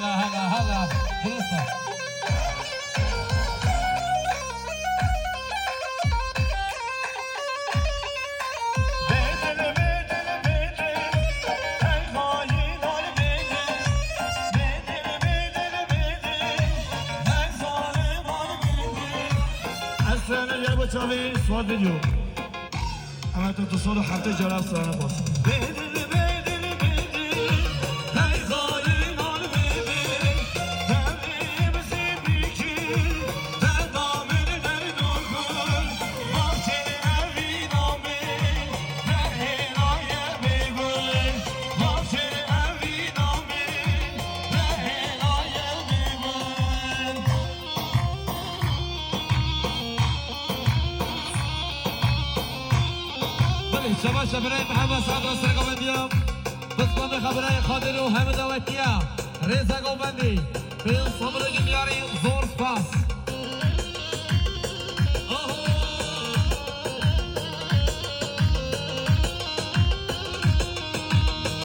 هلا درسته چاوی سوال ویدیو اما تو صد هفته جلب سرانه باز شما شبرای محمد سعد را سرگاوندیم بسپند خبرای خادر و همه دولتیه ریزه گوبندی به این صبرگی میاری زور سپاس